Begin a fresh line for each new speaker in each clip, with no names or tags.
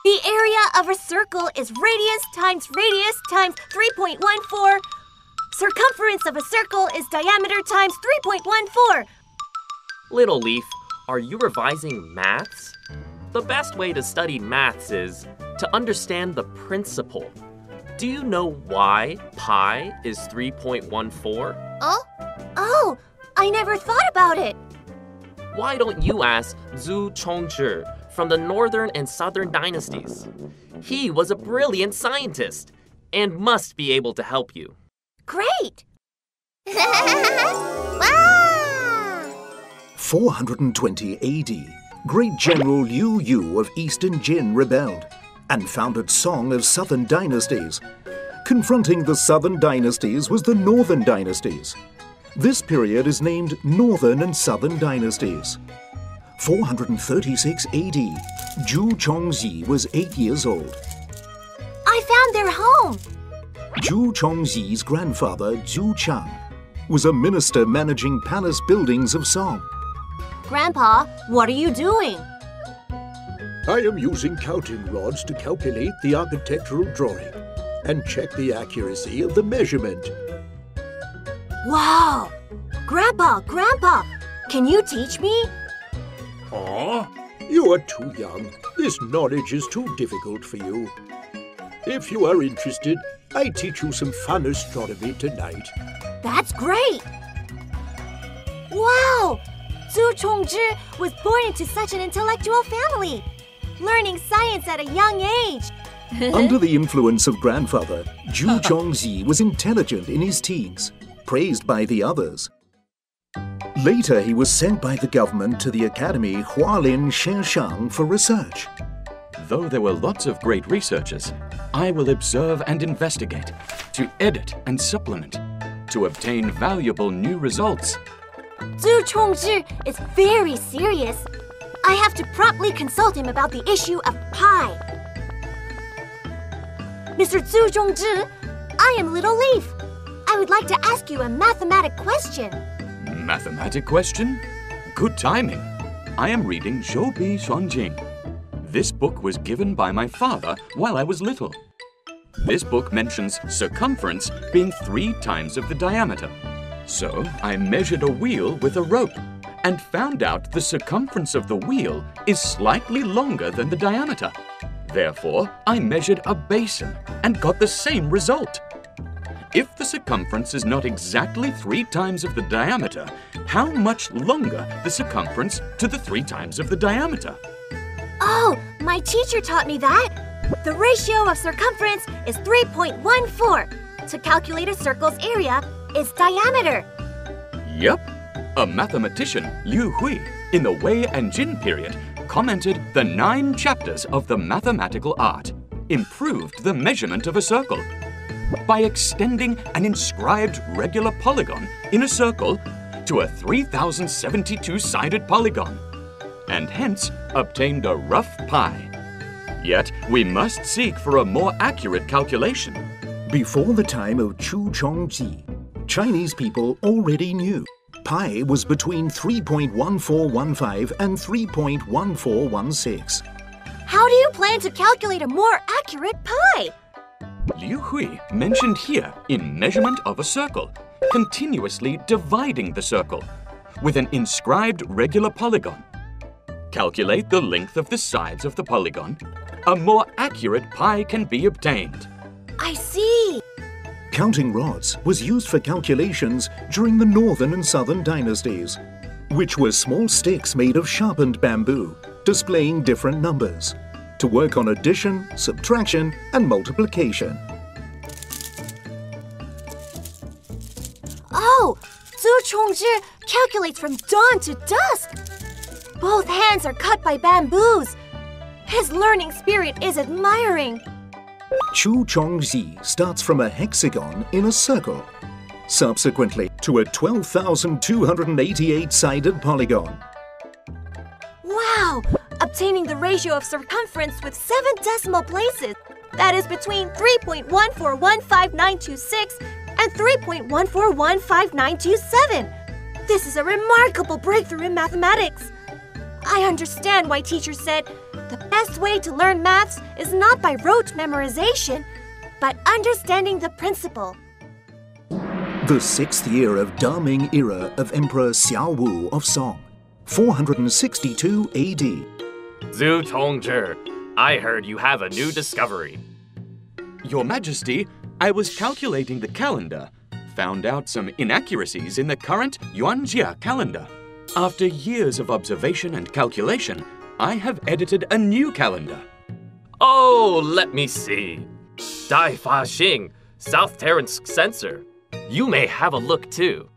The area of a circle is radius times 3.14. Circumference of a circle is diameter times 3.14.
Little Leaf, are you revising maths? The best way to study maths is to understand the principle. Do you know why pi is 3.14?
Oh, I never thought about it.
Why don't you ask Chongzhi from the Northern and Southern dynasties? He was a brilliant scientist and must be able to help you.
Great! Wow!
420 AD, great General Liu Yu of Eastern Jin rebelled and founded Song of Southern dynasties. Confronting the Southern dynasties was the Northern dynasties. This period is named Northern and Southern dynasties. 436 AD, Chongzhi was 8 years old.
I found their home.
Chongzhi's grandfather, Chang, was a minister managing palace buildings of Song.
Grandpa, what are you doing?
I am using counting rods to calculate the architectural drawing and check the accuracy of the measurement.
Wow! Grandpa, can you teach me?
You are too young. This knowledge is too difficult for you. If you are interested, I teach you some fun astronomy tonight.
That's great! Wow! Chongzhi was born into such an intellectual family, learning science at a young age.
Under the influence of grandfather, Chongzhi was intelligent in his teens, praised by the others. Later, he was sent by the government to the academy Hualin Sheshang for research.
Though there were lots of great researchers, I will observe and investigate, to edit and supplement, to obtain valuable new results.
Chongzhi is very serious. I have to promptly consult him about the issue of pi. Mr. Chongzhi, I am Little Leaf. I would like to ask you a mathematic question.
Mathematic question? Good timing. I am reading Zhoubi Xuanjing. This book was given by my father while I was little. This book mentions circumference being 3 times of the diameter. So I measured a wheel with a rope and found out the circumference of the wheel is slightly longer than the diameter. Therefore, I measured a basin and got the same result. If the circumference is not exactly 3 times of the diameter, how much longer the circumference to the 3 times of the diameter?
Oh, my teacher taught me that. The ratio of circumference is 3.14. To calculate a circle's area, its diameter.
Yep. A mathematician, Liu Hui, in the Wei and Jin period, commented the 9 chapters of the mathematical art, improved the measurement of a circle by extending an inscribed regular polygon in a circle to a 3072-sided polygon, and hence obtained a rough pi. Yet we must seek for a more accurate calculation.
Before the time of Chongzhi, Chinese people already knew pi was between 3.1415 and 3.1416.
How do you plan to calculate a more accurate pi?
Liu Hui mentioned here in measurement of a circle, continuously dividing the circle with an inscribed regular polygon. Calculate the length of the sides of the polygon. A more accurate pi can be obtained.
I see.
Counting rods was used for calculations during the Northern and Southern dynasties, which were small sticks made of sharpened bamboo, displaying different numbers, to work on addition, subtraction, and multiplication.
Oh, Chongzhi calculates from dawn to dusk. Both hands are cut by bamboos. His learning spirit is admiring.
Chongzhi starts from a hexagon in a circle, subsequently to a 12,288-sided polygon.
Wow! Obtaining the ratio of circumference with 7 decimal places. That is between 3.1415926 and 3.1415927. This is a remarkable breakthrough in mathematics. I understand why teacher said the best way to learn maths is not by rote memorization, but understanding the principle.
The 6th year of Daming era of Emperor Xiaowu of Song, 462 AD.
Zhu Chongzhi, I heard you have a new discovery.
Your Majesty, I was calculating the calendar. Found out some inaccuracies in the current Yuanjia calendar. After years of observation and calculation, I have edited a new calendar.
Oh, let me see. Dai Fa Xing, South Terrence Censor. You may have a look too.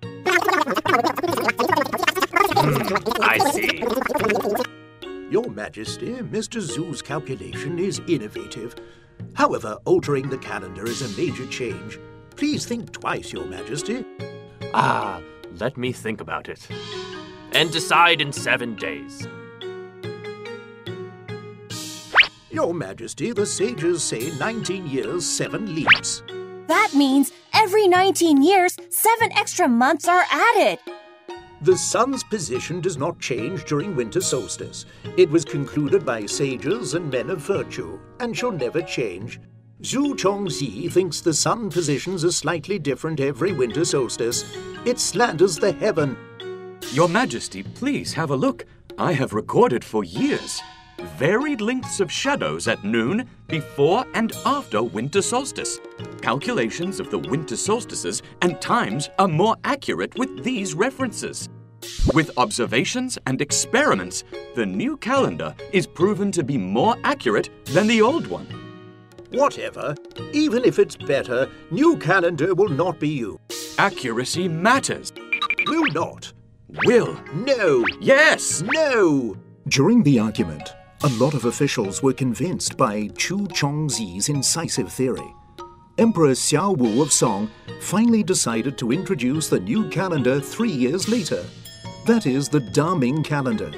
I see.
Your Majesty, Mr. Zhu's calculation is innovative. However, altering the calendar is a major change. Please think twice, Your Majesty.
Let me think about it. And decide in 7 days.
Your Majesty, the sages say 19 years, 7 leaps.
That means every 19 years, 7 extra months are added.
The sun's position does not change during winter solstice. It was concluded by sages and men of virtue, and shall never change. Zhu Chongzhi thinks the sun positions are slightly different every winter solstice. It slanders the heaven.
Your Majesty, please have a look. I have recorded for years. Varied lengths of shadows at noon, before and after winter solstice. Calculations of the winter solstices and times are more accurate with these references. With observations and experiments, the new calendar is proven to be more accurate than the old one.
Whatever. Even if it's better, new calendar will not be used.
Accuracy matters.
Will not.
Will.
No.
Yes.
No.
During the argument, a lot of officials were convinced by Chu Chongzi's incisive theory. Emperor Xiaowu of Song finally decided to introduce the new calendar 3 years later. That is the Daming calendar.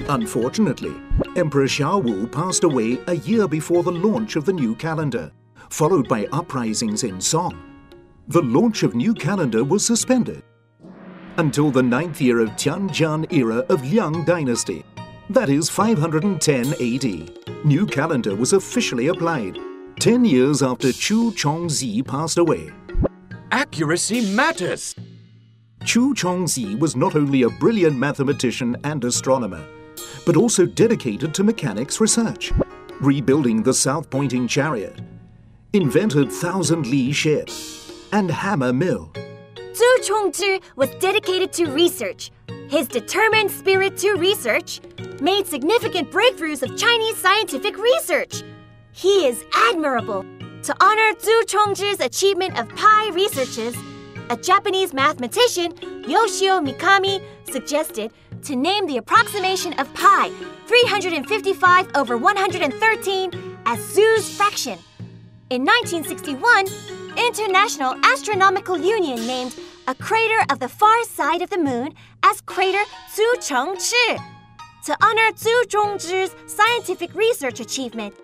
Unfortunately, Emperor Xiaowu passed away a year before the launch of the new calendar, followed by uprisings in Song. The launch of new calendar was suspended until the 9th year of Tianjian era of Liang dynasty. That is 510 AD. New calendar was officially applied, 10 years after Chu Chongzhi passed away.
Accuracy matters.
Chu Chongzhi was not only a brilliant mathematician and astronomer, but also dedicated to mechanics research, rebuilding the south-pointing chariot, invented 1,000-li ship, and hammer mill.
Zhu Chongzhi was dedicated to research. His determined spirit to research made significant breakthroughs of Chinese scientific research. He is admirable. To honor Zhu Chongzhi's achievement of pi researches, a Japanese mathematician, Yoshio Mikami, suggested to name the approximation of pi, 355 over 113, as Zhu's fraction. In 1961, International Astronomical Union named a crater of the far side of the moon as crater Zhu Chongzhi to honor Zhu Chongzhi's scientific research achievement.